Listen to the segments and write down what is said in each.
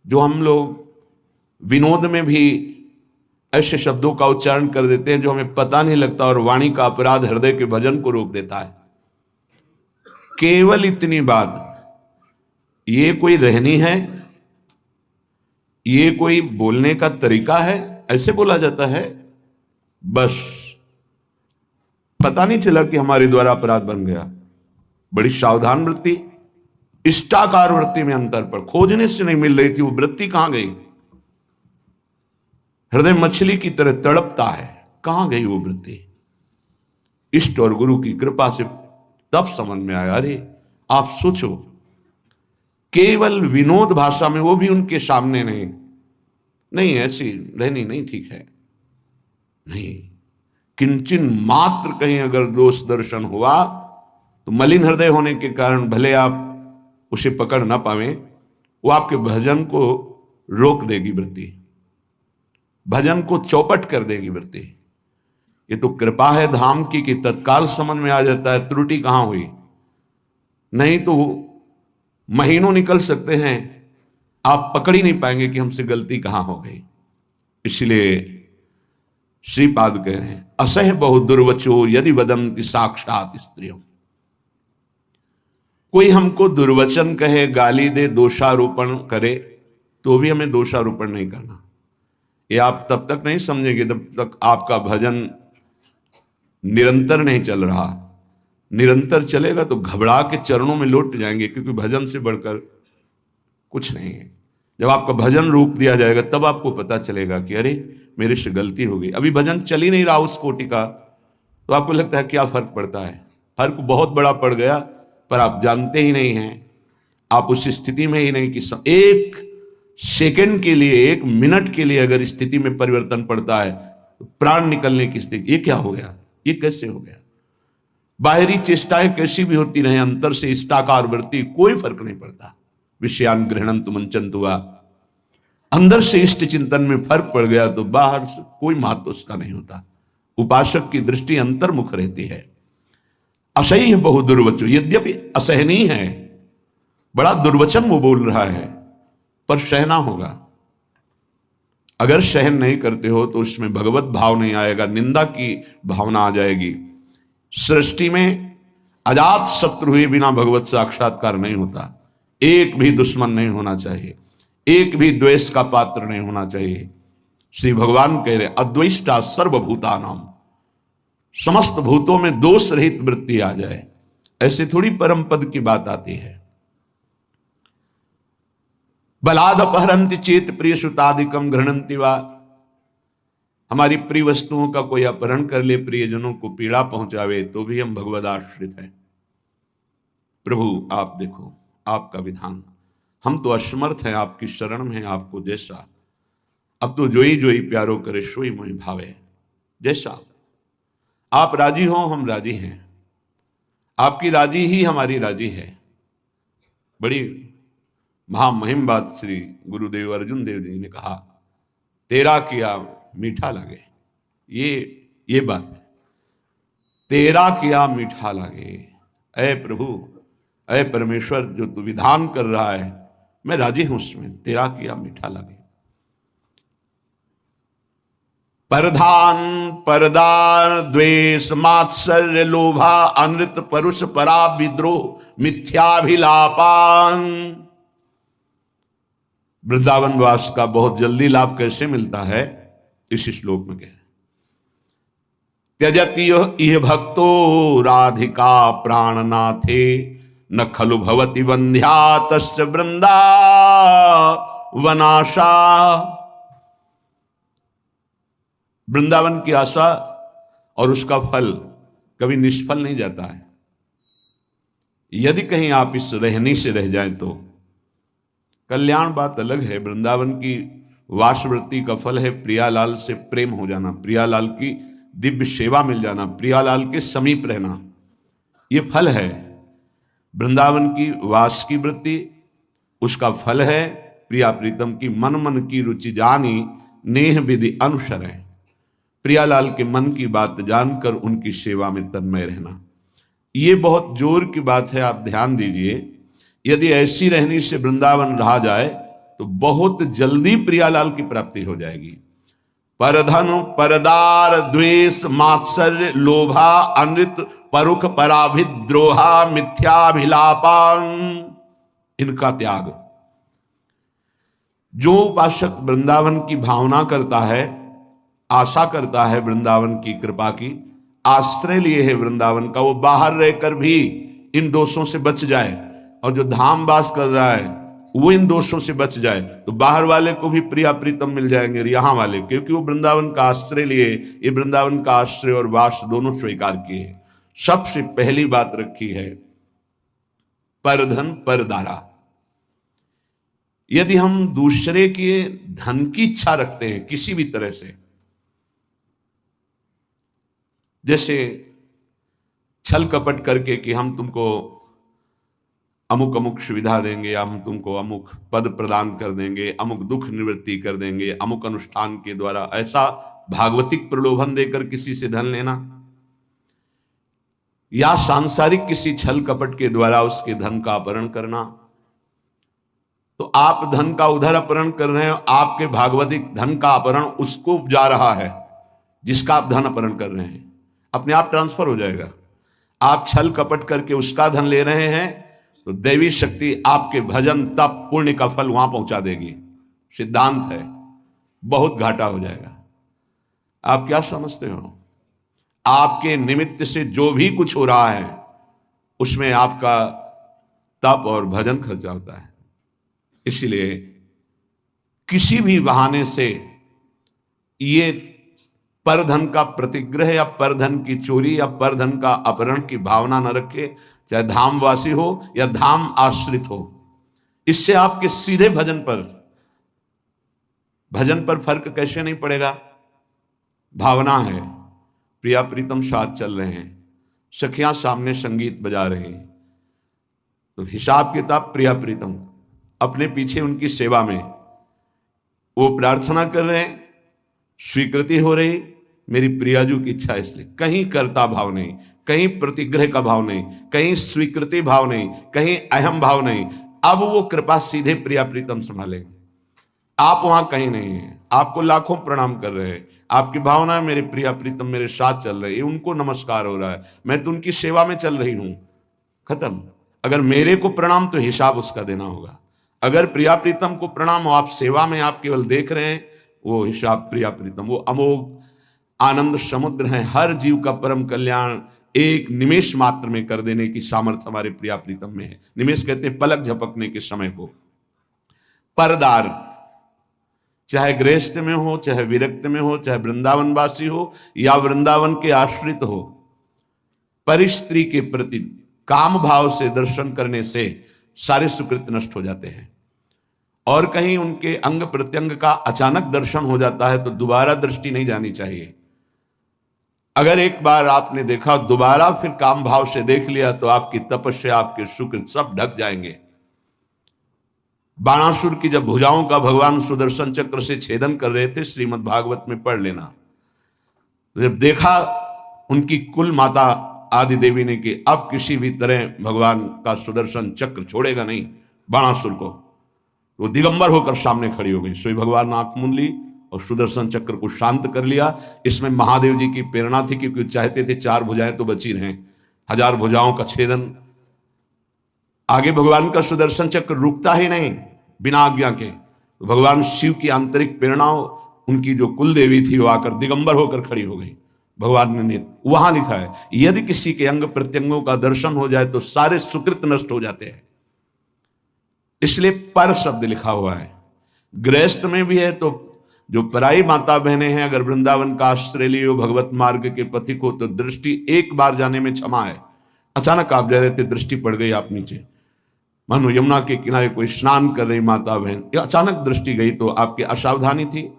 जो हम लोग विनोद में भी ऐसे शब्दों का उच्चारण कर देते हैं जो हमें पता नहीं लगता, और वाणी का अपराध हृदय के भजन को रोक देता है। केवल इतनी बात, ये कोई रहनी है, ये कोई बोलने का तरीका है, ऐसे बोला जाता है, बस पता नहीं चला कि हमारे द्वारा अपराध बन गया। बड़ी सावधान वृत्ति, इष्टाकार वृत्ति में अंतर पर खोजने से नहीं मिल रही थी। वो वृत्ति कहां गई? हृदय मछली की तरह तड़पता है, कहां गई वो वृत्ति? इष्ट और गुरु की कृपा से तब समझ में आया, अरे आप सोचो, केवल विनोद भाषा में, वो भी उनके सामने नहीं ऐसी रहनी नहीं ठीक है, नहीं, किंचन मात्र कहीं अगर दोष दर्शन हुआ तो मलिन हृदय होने के कारण भले आप उसे पकड़ ना पावे, वो आपके भजन को रोक देगी वृत्ति, भजन को चौपट कर देगी वृत्ति। ये तो कृपा है धाम की कि तत्काल समझ में आ जाता है त्रुटि कहां हुई, नहीं तो महीनों निकल सकते हैं, आप पकड़ ही नहीं पाएंगे कि हमसे गलती कहां हो गई। इसलिए श्रीपाद कह रहे हैं, असह बहु दुर्वचो यदि वदंति साक्षात स्त्रियों। कोई हमको दुर्वचन कहे, गाली दे, दोषारोपण करे, तो भी हमें दोषारोपण नहीं करना। ये आप तब तक नहीं समझेंगे जब तक आपका भजन निरंतर नहीं चल रहा। निरंतर चलेगा तो घबरा के चरणों में लौट जाएंगे, क्योंकि भजन से बढ़कर कुछ नहीं है। जब आपका भजन रोक दिया जाएगा तब आपको पता चलेगा कि अरे मेरे से गलती हो गई। अभी भजन चल ही नहीं रहा उस कोटि का, तो आपको लगता है क्या फर्क पड़ता है। फर्क बहुत बड़ा पड़ गया, पर आप जानते ही नहीं हैं, आप उस स्थिति में ही नहीं कि एक सेकंड के लिए, एक मिनट के लिए अगर स्थिति में परिवर्तन पड़ता है तो प्राण निकलने की स्थिति। ये क्या हो गया, ये कैसे हो गया? बाहरी चेष्टाएं कैसी भी होती रहे, अंतर से इष्टाकार वृत्ति कोई फर्क नहीं पड़ता। विषयान गृहणंतु मुंचन्तु वा, अंदर से इष्ट चिंतन में फर्क पड़ गया तो बाहर से कोई महत्व उसका नहीं होता। उपासक की दृष्टि अंतर्मुख रहती है। असह्य बहु दुर्वचो, यद्यपि असहनीय है, बड़ा दुर्वचन वो बोल रहा है, पर सहना होगा। अगर सहन नहीं करते हो तो उसमें भगवत भाव नहीं आएगा, निंदा की भावना आ जाएगी। सृष्टि में अजात शत्रु हुए बिना भगवत साक्षात्कार नहीं होता। एक भी दुश्मन नहीं होना चाहिए, एक भी द्वेष का पात्र नहीं होना चाहिए। श्री भगवान कह रहे अद्वेष्टा सर्वभूतानाम, समस्त भूतों में दोष रहित वृत्ति आ जाए। ऐसे थोड़ी परम पद की बात आती है। बलाद अपहरंति चेत प्रिय सुतादिकम घृणंति वा, हमारी प्रिय वस्तुओं का कोई अपहरण कर ले, प्रियजनों को पीड़ा पहुंचावे, तो भी हम भगवदाश्रित हैं। प्रभु आप देखो आपका विधान, हम तो असमर्थ हैं, आपकी शरण में, आपको जैसा अब तो जोई जोई प्यारो करे सोई मोहि भावे। जैसा आप राजी हो हम राजी हैं, आपकी राजी ही हमारी राजी है। बड़ी महामहिम बात श्री गुरुदेव अर्जुन देव जी ने कहा, तेरा किया मीठा लगे। ये बात है, तेरा किया मीठा लगे। ऐ प्रभु, ऐ परमेश्वर, जो तू विधान कर रहा है मैं राजी हूं उसमें, तेरा किया मीठा लगे। परधान परदार द्वेष मात्सर्य लोभा अनृत परुष परा विद्रोह मिथ्याभिलापान। वृंदावन वास का बहुत जल्दी लाभ कैसे मिलता है, इस श्लोक में कह, त्यजति इह भक्तो राधिका प्राणनाथे न खलु भवति वंध्या तस्य वृंदावनाशा। वृंदावन की आशा और उसका फल कभी निष्फल नहीं जाता है। यदि कहीं आप इस रहनी से रह जाएं तो कल्याण बात अलग है। वृंदावन की वासवृत्ति का फल है प्रियालाल से प्रेम हो जाना, प्रियालाल की दिव्य सेवा मिल जाना, प्रियालाल के समीप रहना, ये फल है। वृंदावन की वास की वृत्ति, उसका फल है प्रिया प्रीतम की मन मन की रुचि जानी नेह विधि अनुसर है। प्रियालाल के मन की बात जानकर उनकी सेवा में तन्मय रहना, ये बहुत जोर की बात है। आप ध्यान दीजिए, यदि ऐसी रहनी से वृंदावन रहा जाए तो बहुत जल्दी प्रियालाल की प्राप्ति हो जाएगी। परधन परदार द्वेष मात्सर्य लोभा अनृत परुख पराभिद्रोहा मिथ्याभिलापान, इनका त्याग। जो उपासक वृंदावन की भावना करता है, आशा करता है वृंदावन की कृपा की, आश्रय लिए है वृंदावन का, वो बाहर रहकर भी इन दोषों से बच जाए, और जो धाम वास कर रहा है वो इन दोषों से बच जाए, तो बाहर वाले को भी प्रिया प्रीतम मिल जाएंगे यहाँ वाले, क्योंकि वो वृंदावन का आश्रय लिए। ये वृंदावन का आश्रय और वास दोनों स्वीकार किए। सबसे पहली बात रखी है परधन परदारा। यदि हम दूसरे के धन की इच्छा रखते हैं किसी भी तरह से, जैसे छल कपट करके कि हम तुमको अमुक अमुक सुविधा देंगे, हम तुमको अमुक पद प्रदान कर देंगे, अमुक दुख निवृत्ति कर देंगे, अमुक अनुष्ठान के द्वारा, ऐसा भागवतिक प्रलोभन देकर किसी से धन लेना, या सांसारिक किसी छल कपट के द्वारा उसके धन का अपहरण करना, तो आप धन का उधर अपहरण कर रहे हो, आपके भागवतिक धन का अपहरण उसको जा रहा है जिसका आप धन अपहरण कर रहे हैं, अपने आप ट्रांसफर हो जाएगा। आप छल कपट करके उसका धन ले रहे हैं तो दैवी शक्ति आपके भजन तप पुण्य का फल वहां पहुंचा देगी। सिद्धांत है, बहुत घाटा हो जाएगा। आप क्या समझते हो? आपके निमित्त से जो भी कुछ हो रहा है उसमें आपका तप और भजन खर्चा होता है। इसलिए किसी भी बहाने से ये परधन का प्रतिग्रह या परधन की चोरी या परधन का अपहरण की भावना न रखे, चाहे धामवासी हो या धाम आश्रित हो। इससे आपके सीधे भजन पर फर्क कैसे नहीं पड़ेगा? भावना है, प्रिया प्रीतम साथ चल रहे हैं, सखियां सामने संगीत बजा रहे हैं, तो हिसाब किताब प्रिया प्रीतम अपने पीछे उनकी सेवा में वो प्रार्थना कर रहे हैं, स्वीकृति हो रही, मेरी प्रियाजू की इच्छा, इसलिए कहीं कर्ता भाव नहीं, कहीं प्रतिग्रह का भाव नहीं, कहीं स्वीकृति भाव नहीं, कहीं अहम भाव नहीं। अब वो कृपा सीधे प्रिया प्रीतम संभालेंगे, आप वहां कहीं नहीं है। आपको लाखों प्रणाम कर रहे हैं, आपकी भावना है मेरे प्रिया प्रीतम मेरे साथ चल रहे हैं, उनको नमस्कार हो रहा है, मैं तो उनकी सेवा में चल रही हूं, खत्म। अगर मेरे को प्रणाम तो हिसाब उसका देना होगा। अगर प्रिया प्रीतम को प्रणाम हो, आप सेवा में आप केवल देख रहे हैं, वो हिसाब प्रिया प्रीतम, वो अमोघ आनंद समुद्र है, हर जीव का परम कल्याण एक निमेष मात्र में कर देने की सामर्थ्य हमारे प्रिया प्रीतम में है। निमेष कहते हैं पलक झपकने के समय को। परदार, चाहे गृहस्थ में हो, चाहे विरक्त में हो, चाहे वृंदावनवासी हो या वृंदावन के आश्रित हो, परिस्त्री के प्रति काम भाव से दर्शन करने से सारे सुकृत नष्ट हो जाते हैं। और कहीं उनके अंग प्रत्यंग का अचानक दर्शन हो जाता है तो दोबारा दृष्टि नहीं जानी चाहिए। अगर एक बार आपने देखा, दोबारा फिर काम भाव से देख लिया तो आपकी तपस्या, आपके सुकृत सब ढक जाएंगे। बाणासुर की जब भुजाओं का भगवान सुदर्शन चक्र से छेदन कर रहे थे, श्रीमद् भागवत में पढ़ लेना, तो जब देखा उनकी कुल माता आदि देवी ने कि अब किसी भी तरह भगवान का सुदर्शन चक्र छोड़ेगा नहीं बाणासुर को, वो दिगंबर होकर सामने खड़ी हो गई। सोई भगवान ने आंख मूंद ली और सुदर्शन चक्र को शांत कर लिया। इसमें महादेव जी की प्रेरणा थी, क्योंकि चाहते थे 4 भुजाएं तो बची रहें, 1000 भुजाओं का छेदन। आगे भगवान का सुदर्शन चक्र रुकता ही नहीं बिना आज्ञा के, तो भगवान शिव की आंतरिक प्रेरणा, उनकी जो कुल देवी थी वो आकर दिगंबर होकर खड़ी हो गई। भगवान ने वहां लिखा है, यदि किसी के अंग प्रत्यंगों का दर्शन हो जाए तो सारे सुकृत नष्ट हो जाते हैं। इसलिए पर शब्द लिखा हुआ है। गृहस्थ में भी है, तो जो पराई माता बहनें हैं, अगर वृंदावन का आश्रय लिए हो, भगवत मार्ग के पथिक हो, तो दृष्टि एक बार जाने में क्षमा है। अचानक आप जा रहे थे, दृष्टि पड़ गई आप नीचे, मानो यमुना के किनारे कोई स्नान कर रही माता बहन, या अचानक दृष्टि गई तो आपकी असावधानी थी,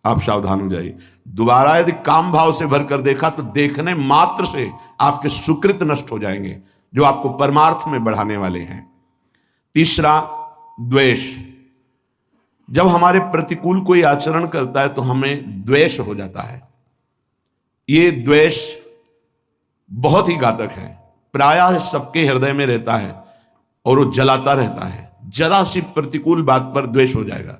आप सावधान हो जाइए। दोबारा यदि काम भाव से भरकर देखा तो देखने मात्र से आपके सुकृत नष्ट हो जाएंगे, जो आपको परमार्थ में बढ़ाने वाले हैं। तीसरा, द्वेष। जब हमारे प्रतिकूल कोई आचरण करता है तो हमें द्वेष हो जाता है। ये द्वेष बहुत ही घातक है, प्रायः सबके हृदय में रहता है और वो जलाता रहता है। जरा सी प्रतिकूल बात पर द्वेष हो जाएगा।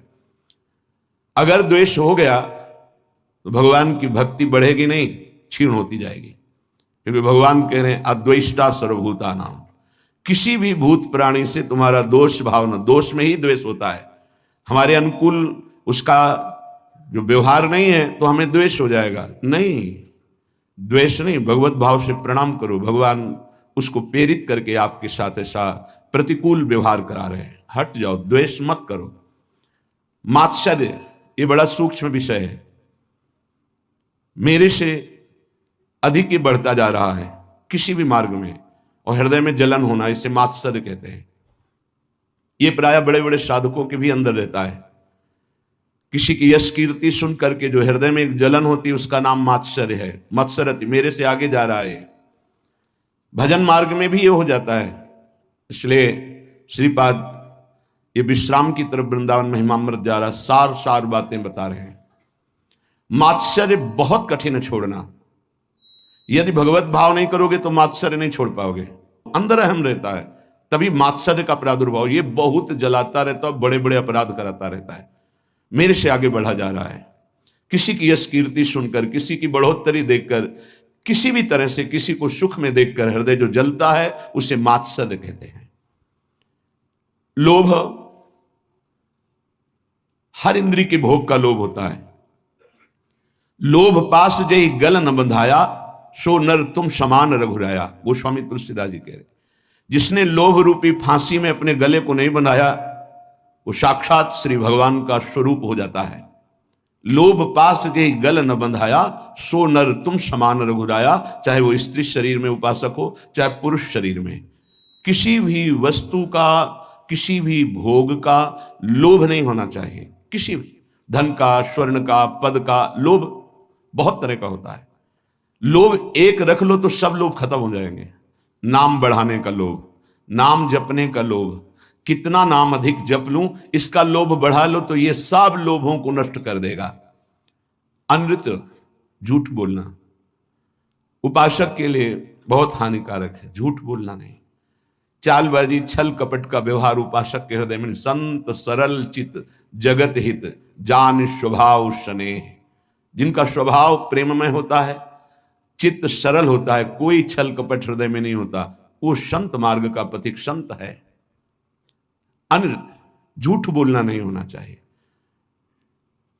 अगर द्वेष हो गया तो भगवान की भक्ति बढ़ेगी नहीं, क्षीण होती जाएगी। क्योंकि भगवान कह रहे हैं अद्वेष्टा सर्वभूता नाम, किसी भी भूत प्राणी से तुम्हारा दोष भावना, दोष में ही द्वेष होता है। हमारे अनुकूल उसका जो व्यवहार नहीं है तो हमें द्वेष हो जाएगा। नहीं, द्वेष नहीं, भगवत भाव से प्रणाम करो। भगवान उसको प्रेरित करके आपके साथ ऐसा प्रतिकूल व्यवहार करा रहे हैं। हट जाओ, द्वेष मत करो। मात्सर्य ये बड़ा सूक्ष्म विषय है, मेरे से अधिक ही बढ़ता जा रहा है किसी भी मार्ग में, और हृदय में जलन होना, इसे मात्सर्य कहते हैं। ये प्राय बड़े बड़े साधकों के भी अंदर रहता है। किसी की यश कीर्ति सुन करके जो हृदय में एक जलन होती है उसका नाम मात्सर्य है। मत्सरति, मेरे से आगे जा रहा है। भजन मार्ग में भी ये हो जाता है। इसलिए श्रीपाद ये विश्राम की तरफ वृंदावन महिमामृत जा रहा, सार सार बातें बता रहे हैं। मात्सर्य बहुत कठिन है छोड़ना। यदि भगवत भाव नहीं करोगे तो मात्सर्य नहीं छोड़ पाओगे। अंदर अहम रहता है, तभी मात्सर्य का प्रादुर्भाव। ये बहुत जलाता रहता है, बड़े बड़े अपराध कराता रहता है। मेरे से आगे बढ़ा जा रहा है। किसी की यश कीर्ति सुनकर, किसी की बढ़ोतरी देखकर, किसी भी तरह से किसी को सुख में देखकर हृदय जो जलता है उसे मात्सर्य कहते हैं। लोभ, हर इंद्री के भोग का लोभ होता है। लोभ पास जय गल न बंधाया, सो नर तुम समान रघुराया। गोस्वामी तुलसीदास जी कह रहे, जिसने लोभ रूपी फांसी में अपने गले को नहीं बंधाया वो साक्षात श्री भगवान का स्वरूप हो जाता है। लोभ पास जय गल न बंधाया, सो नर तुम समान रघुराया। चाहे वो स्त्री शरीर में उपासक हो, चाहे पुरुष शरीर में, किसी भी वस्तु का, किसी भी भोग का लोभ नहीं होना चाहिए। किसी भी धन का, स्वर्ण का, पद का लोभ बहुत तरह का होता है। लोभ एक रख लो तो सब लोभ खत्म हो जाएंगे। नाम बढ़ाने का लोभ, नाम जपने का लोभ, कितना नाम अधिक जप लूं इसका लोभ बढ़ा लो तो ये सब लोभों को नष्ट कर देगा। अनृत, झूठ बोलना उपासक के लिए बहुत हानिकारक है। झूठ बोलना नहीं, चालबाजी, छल कपट का व्यवहार उपासक के हृदय में। संत सरल चित जगत हित, जान स्वभाव स्नेह। जिनका स्वभाव प्रेममय होता है, चित्त सरल होता है, कोई छल कपट हृदय में नहीं होता, वो संत मार्ग का पथिक संत है। अनृत, झूठ बोलना नहीं होना चाहिए।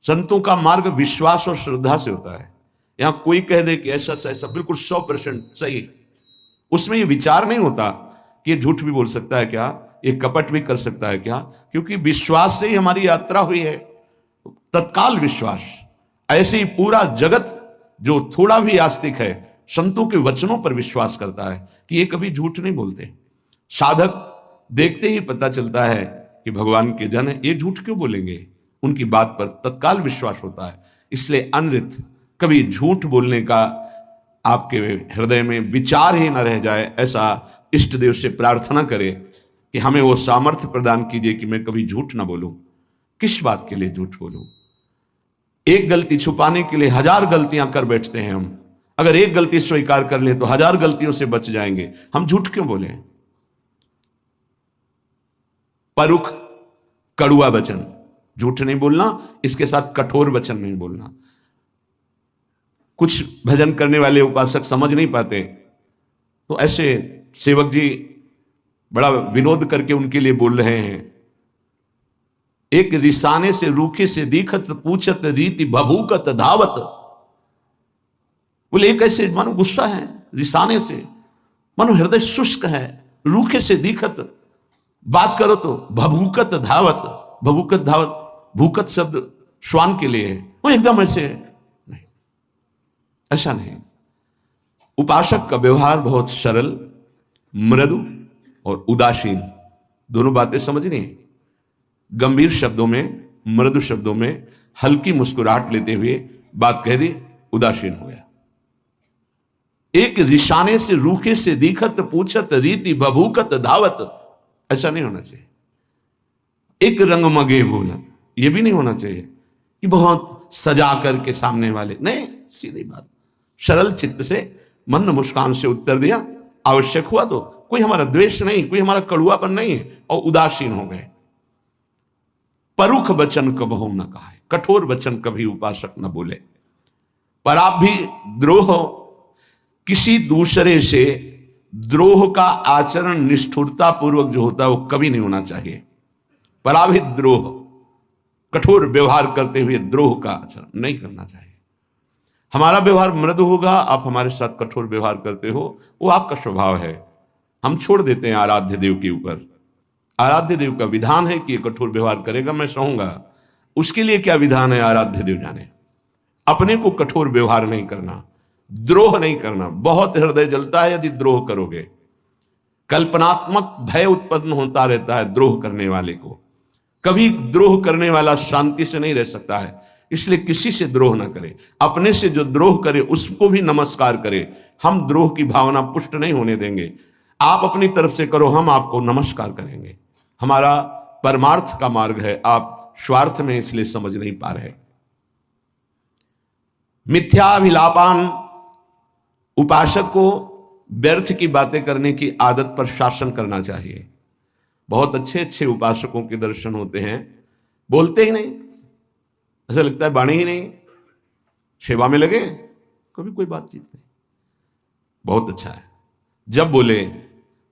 संतों का मार्ग विश्वास और श्रद्धा से होता है। यहां कोई कह दे कि ऐसा ऐसा बिल्कुल 100% सही, उसमें ये विचार नहीं होता कि ये झूठ भी बोल सकता है क्या, ये कपट भी कर सकता है क्या, क्योंकि विश्वास से ही हमारी यात्रा हुई है। तत्काल विश्वास। ऐसे ही पूरा जगत जो थोड़ा भी आस्तिक है संतों के वचनों पर विश्वास करता है कि ये कभी झूठ नहीं बोलते। साधक देखते ही पता चलता है कि भगवान के जन है, ये झूठ क्यों बोलेंगे, उनकी बात पर तत्काल विश्वास होता है। इसलिए अनृत, कभी झूठ बोलने का आपके हृदय में विचार ही न रह जाए, ऐसा इष्ट देव से प्रार्थना करें कि हमें वो सामर्थ्य प्रदान कीजिए कि मैं कभी झूठ ना बोलूं। किस बात के लिए झूठ बोलूं? एक गलती छुपाने के लिए 1000 गलतियां कर बैठते हैं हम। अगर एक गलती स्वीकार कर ले तो 1000 गलतियों से बच जाएंगे। हम झूठ क्यों बोले? परुख, कड़ुआ वचन, झूठ नहीं बोलना, इसके साथ कठोर वचन नहीं बोलना। कुछ भजन करने वाले उपासक समझ नहीं पाते तो ऐसे सेवक जी बड़ा विनोद करके उनके लिए बोल रहे हैं। एक रिसाने से रूखे से दीखत, पूछत रीति भभूकत धावत। बोले एक ऐसे मानो गुस्सा है, रिसाने से मानो हृदय शुष्क है, रूखे से दीखत, बात करो तो भभूकत धावत। भभूकत धावत, भूकत शब्द श्वान के लिए है, वो एकदम ऐसे नहीं, ऐसा नहीं। उपासक का व्यवहार बहुत सरल, मृदु और उदासीन, दोनों बातें समझनी है। गंभीर शब्दों में, मृदु शब्दों में हल्की मुस्कुराहट लेते हुए बात कह दी, उदासीन हो गया। एक रिशाने से रूखे से दीखत, पूछत रीति भभूकत धावत, ऐसा नहीं होना चाहिए। एक रंग मगे बोलत, ये भी नहीं होना चाहिए कि बहुत सजा करके सामने वाले, नहीं, सीधी बात, सरल चित्त से मंद मुस्कान से उत्तर दिया। आवश्यक हुआ तो, कोई हमारा द्वेष नहीं, कोई हमारा कड़ुआपन नहीं है, और उदासीन हो गए। परुख वचन कबहु न कहा, कठोर वचन कभी उपासक न बोले। पर आप भी द्रोह, किसी दूसरे से द्रोह का आचरण निष्ठुरता पूर्वक जो होता है वो कभी नहीं होना चाहिए। पराभित द्रोह, कठोर व्यवहार करते हुए द्रोह का आचरण नहीं करना चाहिए। हमारा व्यवहार मृदु होगा, आप हमारे साथ कठोर व्यवहार करते हो, वो आपका स्वभाव है, हम छोड़ देते हैं आराध्य देव के ऊपर। आराध्य देव का विधान है कि ये कठोर व्यवहार करेगा, मैं सहूंगा। उसके लिए क्या विधान है आराध्य देव जाने। अपने को कठोर व्यवहार नहीं करना, द्रोह नहीं करना। बहुत हृदय जलता है यदि द्रोह करोगे। कल्पनात्मक भय उत्पन्न होता रहता है द्रोह करने वाले को। कभी द्रोह करने वाला शांति से नहीं रह सकता है, इसलिए किसी से द्रोह ना करे। अपने से जो द्रोह करे उसको भी नमस्कार करे। हम द्रोह की भावना पुष्ट नहीं होने देंगे। आप अपनी तरफ से करो, हम आपको नमस्कार करेंगे। हमारा परमार्थ का मार्ग है, आप स्वार्थ में इसलिए समझ नहीं पा रहे। मिथ्याभिलापान, उपासक को व्यर्थ की बातें करने की आदत पर शासन करना चाहिए। बहुत अच्छे अच्छे उपासकों के दर्शन होते हैं, बोलते ही नहीं, ऐसा लगता है बाणी ही नहीं, सेवा में लगे, कभी कोई बातचीत नहीं। बहुत अच्छा है, जब बोले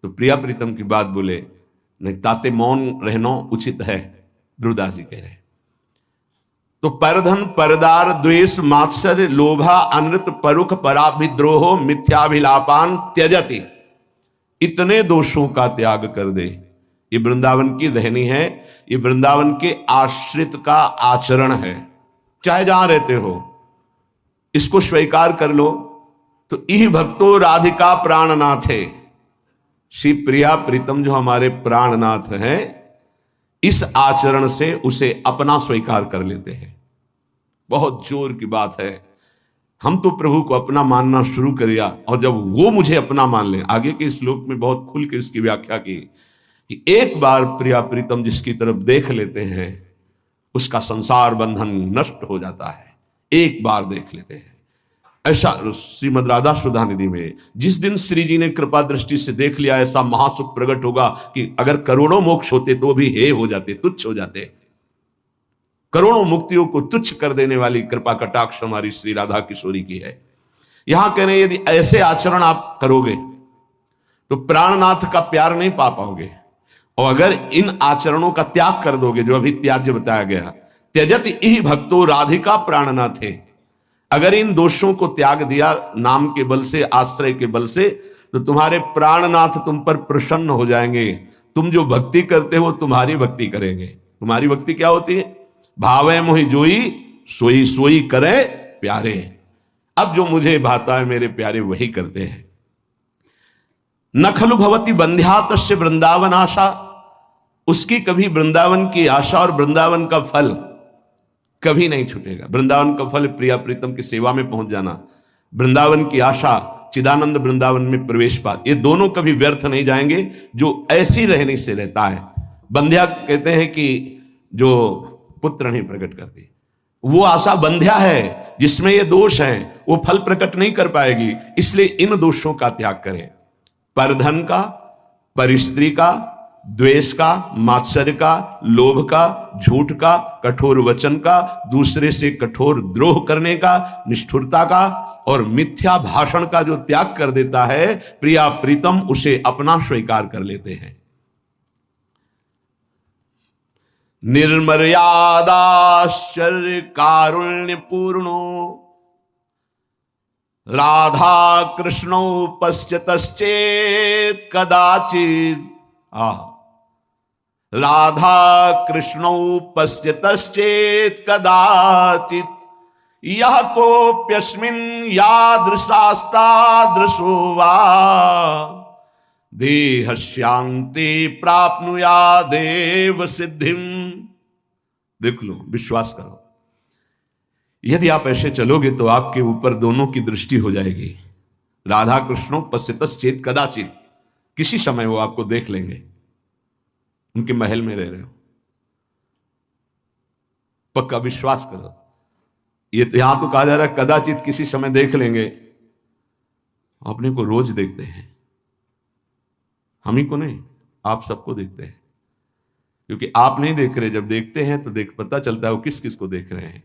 तो प्रिया प्रीतम की बात बोले, नहीं ताते मौन रहना उचित है, ध्रुवदास जी कह रहे हैं। तो परधन, परदार, द्वेष, मात्सर्य, लोभा, अनृत, परुख, पराभिद्रोह, मिथ्याभिलापान त्यजति। इतने दोषों का त्याग कर दे। ये वृंदावन की रहनी है, ये वृंदावन के आश्रित का आचरण है। चाहे जहां रहते हो इसको स्वीकार कर लो। तो इह भक्तो राधिका प्राणनाथे, श्री प्रिया प्रीतम जो हमारे प्राणनाथ हैं, इस आचरण से उसे अपना स्वीकार कर लेते हैं। बहुत जोर की बात है। हम तो प्रभु को अपना मानना शुरू करिया, और जब वो मुझे अपना मान ले, आगे के श्लोक में बहुत खुल के इसकी व्याख्या की कि एक बार प्रिया प्रीतम जिसकी तरफ देख लेते हैं उसका संसार बंधन नष्ट हो जाता है। एक बार देख लेते हैं। ऐसा श्रीमद् राधा सुधा निधि में जिस दिन श्री जी ने कृपा दृष्टि से देख लिया, ऐसा महासुख प्रकट होगा कि अगर करोड़ों मोक्ष होते तो भी हे हो जाते, तुच्छ हो जाते। करोड़ों मुक्तियों को तुच्छ कर देने वाली कृपा कटाक्ष हमारी श्री राधा किशोरी की है। यहां कह रहे हैं यदि ऐसे आचरण आप करोगे तो प्राणनाथ का प्यार नहीं पा पाओगे। और अगर इन आचरणों का त्याग कर दोगे, जो अभी त्याज्य बताया गया, त्यजति इह भक्तो राधिका प्राणनाथे, अगर इन दोषों को त्याग दिया नाम के बल से, आश्रय के बल से, तो तुम्हारे प्राणनाथ तुम पर प्रसन्न हो जाएंगे। तुम जो भक्ति करते हो तुम्हारी भक्ति करेंगे। तुम्हारी भक्ति क्या होती है? भावे मोहि जोई सोई सोई करे प्यारे। अब जो मुझे भाता है मेरे प्यारे वही करते हैं। न खलु भवति बंध्या तस्य वृंदावन आशा, उसकी कभी वृंदावन की आशा और वृंदावन का फल कभी नहीं छूटेगा। वृंदावन का फल प्रिया प्रीतम की सेवा में पहुंच जाना, वृंदावन की आशा चिदानंद वृंदावन में प्रवेश पा, ये दोनों कभी व्यर्थ नहीं जाएंगे जो ऐसी रहने से रहता है। बंध्या कहते हैं कि जो पुत्र नहीं प्रकट करती, वो आशा बंध्या है जिसमें ये दोष हैं, वो फल प्रकट नहीं कर पाएगी। इसलिए इन दोषों का त्याग करें। परधन का, परिस्त्री का, द्वेष का, मात्सर्य का, लोभ का, झूठ का, कठोर वचन का, दूसरे से कठोर द्रोह करने का, निष्ठुरता का और मिथ्या भाषण का जो त्याग कर देता है, प्रिया प्रीतम उसे अपना स्वीकार कर लेते हैं। निर्मर्यादाश्चर्य कारुण्य पूर्णो राधा कृष्णो पश्यतश्चेत् कदाचित्। राधा कृष्णो पश्यतश्चेत् कदाचित् यः कोऽप्यस्मिन् यादृशास्तादृशो वा देहस्यान्ते प्राप्नुयादेव सिद्धिम। देख लो, विश्वास करो, यदि आप ऐसे चलोगे तो आपके ऊपर दोनों की दृष्टि हो जाएगी। राधा कृष्णो पश्यतश्चेत् कदाचित्, किसी समय वो आपको देख लेंगे, उनके महल में रह रहे हो। पक्का विश्वास करो। ये तो यहां तो कहा जा रहा है कदाचित किसी समय देख लेंगे। अपने को रोज देखते हैं, हम ही को नहीं, आप सबको देखते हैं। क्योंकि आप नहीं देख रहे, जब देखते हैं तो पता चलता है वो किस किस को देख रहे हैं।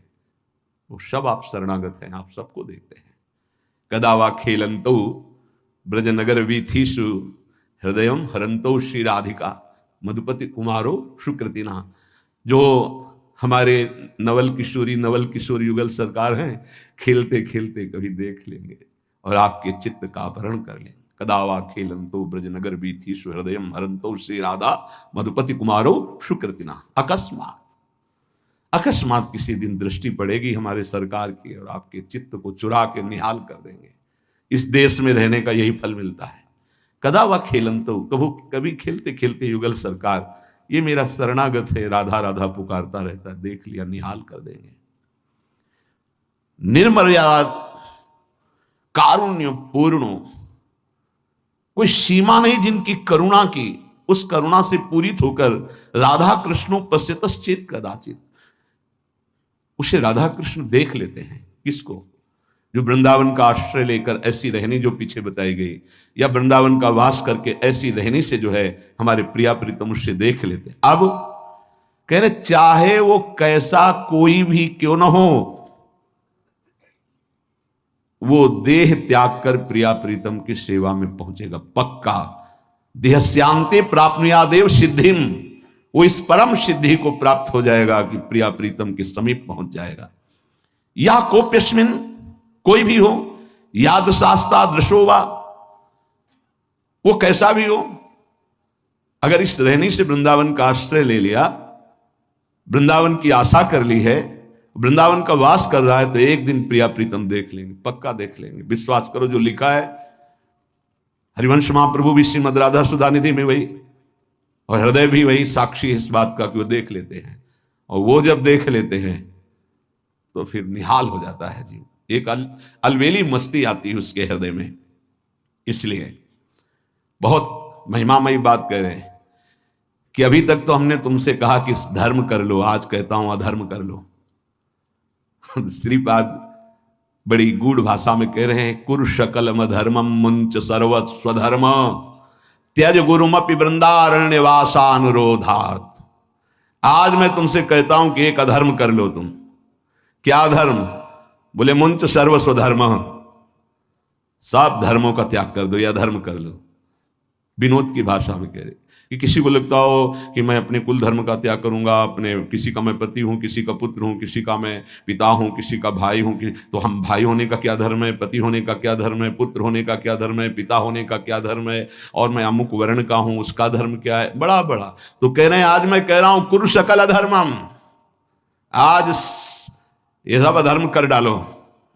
वो सब आप शरणागत हैं, आप सबको देखते हैं। कदा वा खेलंतो ब्रजनगर वीथीषु हृदयम हरंतो श्री राधिका मधुपति कुमारो सुकृतिना। जो हमारे नवल किशोरी युगल सरकार हैं, खेलते खेलते कभी देख लेंगे और आपके चित्त का अपहरण कर लेंगे। कदावा खेलंतो ब्रजनगर वीथीषु हृदयम हरंतो श्री राधा मधुपति कुमारो सुकृतिना। अकस्मात किसी दिन दृष्टि पड़ेगी हमारे सरकार की और आपके चित्त को चुरा के निहाल कर देंगे। इस देश में रहने का यही फल मिलता है। कदा वा खेलंतो, कभी खेलते खेलते युगल सरकार, ये मेरा शरणागत है, राधा राधा पुकारता रहता है, देख लिया, निहाल कर देंगे। निर्मर्याद कारुण्य पूर्णो, कोई सीमा नहीं जिनकी करुणा की, उस करुणा से पूरित होकर राधा कृष्णो पश्यतश्चेत कदाचित, उसे राधा कृष्ण देख लेते हैं। किसको? जो वृंदावन का आश्रय लेकर ऐसी रहनी जो पीछे बताई गई, या वृंदावन का वास करके ऐसी रहनी से जो है हमारे प्रिया प्रीतम उससे देख लेते हैं। अब कह रहे चाहे वो कैसा कोई भी क्यों न हो, वो देह त्याग कर प्रिया प्रीतम की सेवा में पहुंचेगा पक्का। देहस्यांते प्राप्नुयादेव सिद्धिम, वो इस परम सिद्धि को प्राप्त हो जाएगा कि प्रिया प्रीतम के समीप पहुंच जाएगा। या कोप्यस्मिन, कोई भी हो, याद शास्ता दृशोवा, वो कैसा भी हो, अगर इस रहनी से वृंदावन का आश्रय ले लिया, वृंदावन की आशा कर ली है, वृंदावन का वास कर रहा है, तो एक दिन प्रिया प्रीतम देख लेंगे, पक्का देख लेंगे। विश्वास करो, जो लिखा है हरिवंश महाप्रभु भी श्रीमद राधा सुधा निधि में वही, और हृदय भी वही साक्षी इस बात का कि वो देख लेते हैं। और वो जब देख लेते हैं तो फिर निहाल हो जाता है जीव, एक अलवेली मस्ती आती है उसके हृदय में। इसलिए बहुत महिमामयी बात कह रहे हैं कि अभी तक तो हमने तुमसे कहा कि धर्म कर लो, आज कहता हूं अधर्म कर लो। श्रीपाद बड़ी गूढ़ भाषा में कह रहे हैं, कुरु शकलम धर्मम मुंच सर्वत स्वधर्म त्यज गुरुमपि वृंदारण्य वासानुरोधात। आज मैं तुमसे कहता हूं कि एक अधर्म कर लो तुम। क्या धर्म? बोले मुंच सर्व स्वधर्म, सब धर्मों का त्याग कर दो या धर्म कर लो। विनोद की भाषा में कह रहे कि किसी को लगता हो कि मैं अपने कुल धर्म का त्याग करूंगा, अपने किसी का मैं पति हूं, किसी का पुत्र हूं, किसी का मैं पिता हूं, किसी का भाई हूं, तो हम भाई होने का क्या धर्म है, पति होने का क्या धर्म है, पुत्र होने का क्या धर्म है, पिता होने का क्या धर्म है, और मैं अमुक वर्ण का हूं उसका धर्म क्या है, बड़ा बड़ा। तो कह रहे हैं आज मैं कह रहा हूं कुरु सकल अधर्मम, आज ये सब अधर्म कर डालो।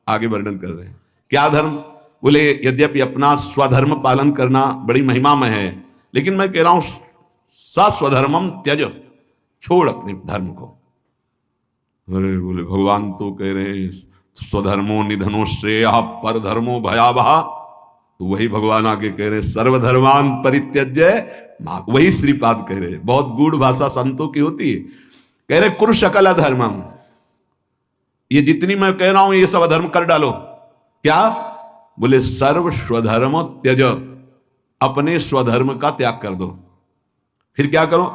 आगे वर्णन कर रहे हैं क्या धर्म? बोले यद्यपि अपना स्वधर्म पालन करना बड़ी महिमामय है, लेकिन मैं कह रहा हूं स्वधर्मम त्यज, छोड़ अपने धर्म को। अरे बोले भगवान तो कह रहे हैं स्वधर्मो निधनो श्रेय पर धर्मो भयावह, तो वही भगवान आगे कह रहे सर्वधर्मान परित्यज्य, वही श्रीपाद कह रहे। बहुत गूढ़ भाषा संतों की होती है। कह रहे कुरु सकल अधर्मम, ये जितनी मैं कह रहा हूं ये सब अधर्म कर डालो। क्या? बोले सर्व स्वधर्म त्यज, अपने स्वधर्म का त्याग कर दो। फिर क्या करो?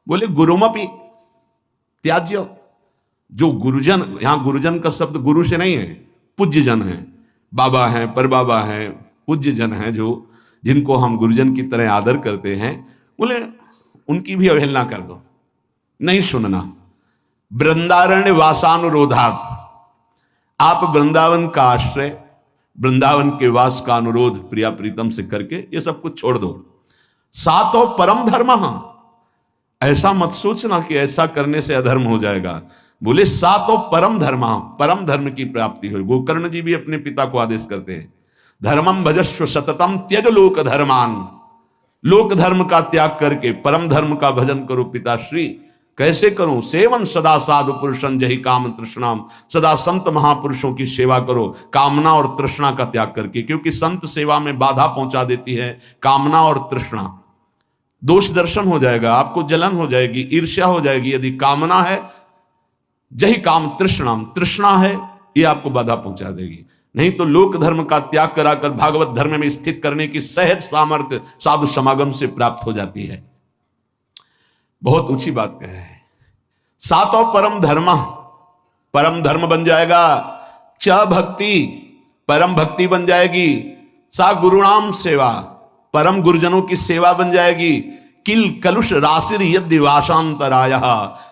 बोले गुरुमपि त्याज्य, जो गुरुजन, यहां गुरुजन का शब्द गुरु से नहीं है, पूज्य जन है, बाबा हैं, परबाबा हैं, पूज्य जन हैं, जो जिनको हम गुरुजन की तरह आदर करते हैं, बोले उनकी भी अवहेलना कर दो, नहीं सुनना। वृंदारण्य वासानुरोधात, आप वृंदावन का आश्रय, वृंदावन के वास का अनुरोध प्रिया प्रीतम से करके ये सब कुछ छोड़ दो। सातो परम धर्म, ऐसा मत सोचना कि ऐसा करने से अधर्म हो जाएगा। बोले सातो परम धर्म, परम धर्म की प्राप्ति हो। गोकर्ण जी भी अपने पिता को आदेश करते हैं, धर्मम भजस्व सततम त्यज लोक धर्मान, लोक धर्म का त्याग करके परम धर्म का भजन करो पिताश्री। कैसे करूं? सेवन सदा साधु पुरुषं जहि काम तृष्णाम, सदा संत महापुरुषों की सेवा करो कामना और तृष्णा का त्याग करके, क्योंकि संत सेवा में बाधा पहुंचा देती है कामना और तृष्णा। दोष दर्शन हो जाएगा, आपको जलन हो जाएगी, ईर्ष्या हो जाएगी। यदि कामना है, जहि काम तृष्णाम, तृष्णा है, ये आपको बाधा पहुंचा देगी। नहीं तो लोक धर्म का त्याग कराकर भागवत धर्म में स्थित करने की सहज सामर्थ्य साधु समागम से प्राप्त हो जाती है। बहुत ऊंची बात कह रहे हैं। सातों परम धर्म बन जाएगा। च भक्ति, परम भक्ति बन जाएगी। सा गुरुणाम सेवा, परम गुरुजनों की सेवा बन जाएगी। किल कलुष राशिर यदि वासांतराय,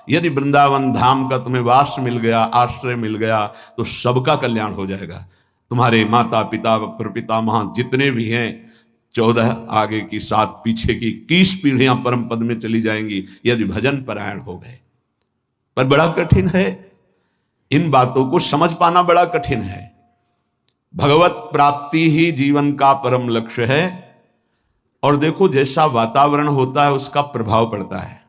यदि वृंदावन धाम का तुम्हें वास मिल गया, आश्रय मिल गया, तो सबका कल्याण हो जाएगा। तुम्हारे माता पिता प्रपितामह जितने भी हैं, 14 आगे की 7 पीछे की 21 पीढ़ियां परम पद में चली जाएंगी यदि भजन परायण हो गए। पर बड़ा कठिन है, इन बातों को समझ पाना बड़ा कठिन है। भगवत प्राप्ति ही जीवन का परम लक्ष्य है। और देखो, जैसा वातावरण होता है उसका प्रभाव पड़ता है।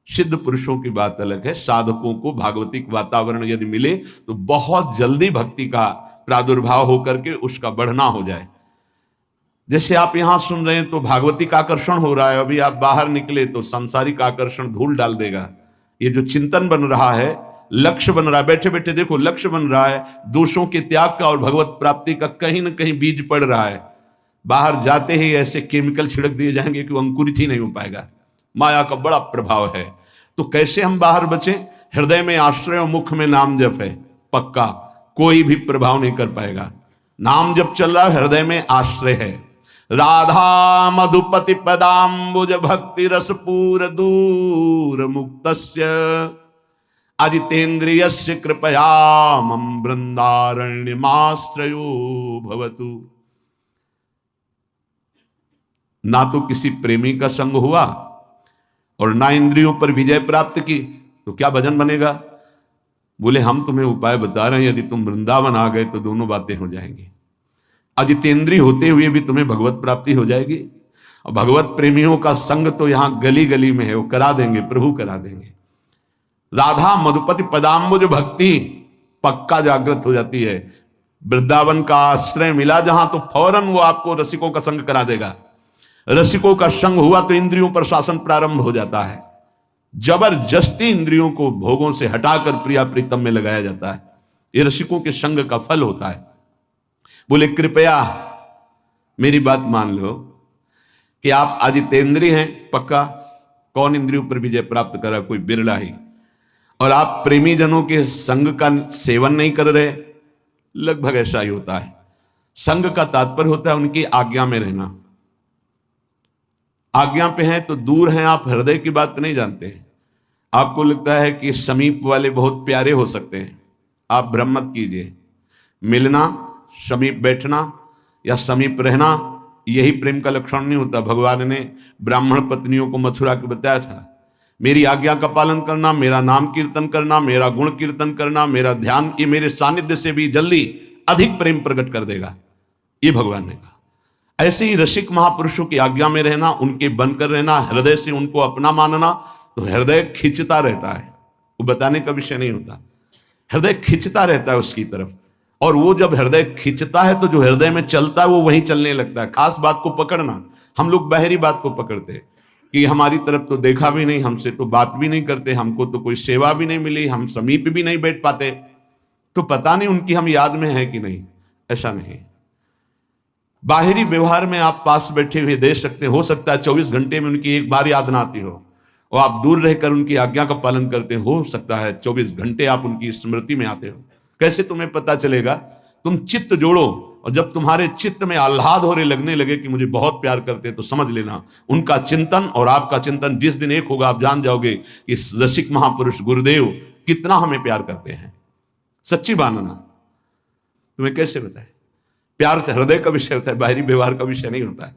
सिद्ध पुरुषों की बात अलग है, साधकों को भागवतिक वातावरण यदि मिले तो बहुत जल्दी भक्ति का प्रादुर्भाव होकर के उसका बढ़ना हो जाए। जैसे आप यहां सुन रहे हैं तो भागवतिक आकर्षण हो रहा है, अभी आप बाहर निकले तो सांसारिक आकर्षण धूल डाल देगा। ये जो चिंतन बन रहा है, लक्ष्य बन रहा है, बैठे बैठे देखो लक्ष्य बन रहा है, दोषों के त्याग का और भगवत प्राप्ति का कहीं ना कहीं बीज पड़ रहा है। बाहर जाते ही ऐसे केमिकल छिड़क दिए जाएंगे कि वो अंकुरित ही नहीं हो पाएगा। माया का बड़ा प्रभाव है। तो कैसे हम बाहर बचें? हृदय में आश्रय और मुख में नाम जप है, पक्का कोई भी प्रभाव नहीं कर पाएगा। नाम जप चल रहा है, हृदय में आश्रय है। राधा मधुपति पदाम्बुज भक्ति रसपूर दूर मुक्तस्य अजितेन्द्रियस्य कृपया मम वृंदारण्यमाश्रयो भवतु। ना तो किसी प्रेमी का संग हुआ और ना इंद्रियों पर विजय प्राप्त की, तो क्या भजन बनेगा? बोले हम तुम्हें उपाय बता रहे हैं, यदि तुम वृंदावन आ गए तो दोनों बातें हो जाएंगी। अजितेंद्रिय होते हुए भी तुम्हें भगवत प्राप्ति हो जाएगी। और भगवत प्रेमियों का संग तो यहां गली गली में है, वो करा देंगे, प्रभु करा देंगे। राधा मधुपति पदाम्बुज भक्ति पक्का जागृत हो जाती है। वृंदावन का आश्रय मिला जहां, तो फौरन वो आपको रसिकों का संग करा देगा। रसिकों का संग हुआ तो इंद्रियों पर शासन प्रारंभ हो जाता है। जबरदस्ती इंद्रियों को भोगों से हटाकर प्रिया प्रीतम में लगाया जाता है। ये रसिकों के संग का फल होता है। बोले कृपया मेरी बात मान लो कि आप अजितेंद्रिय हैं, पक्का। कौन इंद्रियों पर विजय प्राप्त करा? कोई बिरला ही। और आप प्रेमी जनों के संग का सेवन नहीं कर रहे, लगभग ऐसा ही होता है। संग का तात्पर्य होता है उनकी आज्ञा में रहना। आज्ञा पे हैं तो दूर हैं आप, हृदय की बात नहीं जानते। आपको लगता है कि समीप वाले बहुत प्यारे हो सकते हैं, आप भ्रम मत कीजिए। मिलना, समीप बैठना या समीप रहना, यही प्रेम का लक्षण नहीं होता। भगवान ने ब्राह्मण पत्नियों को मथुरा के बताया था, मेरी आज्ञा का पालन करना, मेरा नाम कीर्तन करना, मेरा गुण कीर्तन करना, मेरा ध्यान, ये मेरे सानिध्य से भी जल्दी अधिक प्रेम प्रकट कर देगा, ये भगवान ने कहा। ऐसे ही रसिक महापुरुषों की आज्ञा में रहना, उनके बनकर रहना, हृदय से उनको अपना मानना, तो हृदय खिंचता रहता है। वो बताने का विषय नहीं होता, हृदय खिंचता रहता है उसकी तरफ। और वो जब हृदय खिंचता है तो जो हृदय में चलता है वो वहीं चलने लगता है। खास बात को पकड़ना। हम लोग बाहरी बात को पकड़ते कि हमारी तरफ तो देखा भी नहीं, हमसे तो बात भी नहीं करते, हमको तो कोई सेवा भी नहीं मिली, हम समीप भी नहीं बैठ पाते, तो पता नहीं उनकी हम याद में है कि नहीं। ऐसा नहीं। बाहरी व्यवहार में आप पास बैठे हुए दे सकते, हो सकता है 24 घंटे में उनकी एक बार याद ना आती हो, और आप दूर रहकर उनकी आज्ञा का पालन करते हो सकता है 24 घंटे आप उनकी स्मृति में आते हो। कैसे तुम्हें पता चलेगा? तुम चित्त जोड़ो, और जब तुम्हारे चित्त में आह्लाद हो रहे लगने लगे कि मुझे बहुत प्यार करते हैं, तो समझ लेना उनका चिंतन और आपका चिंतन जिस दिन एक होगा, आप जान जाओगे कि रसिक महापुरुष गुरुदेव कितना हमें प्यार करते हैं। सच्ची मानना। तुम्हें कैसे बताए? प्यार हृदय का विषय होता है, बाहरी व्यवहार का विषय नहीं होता है।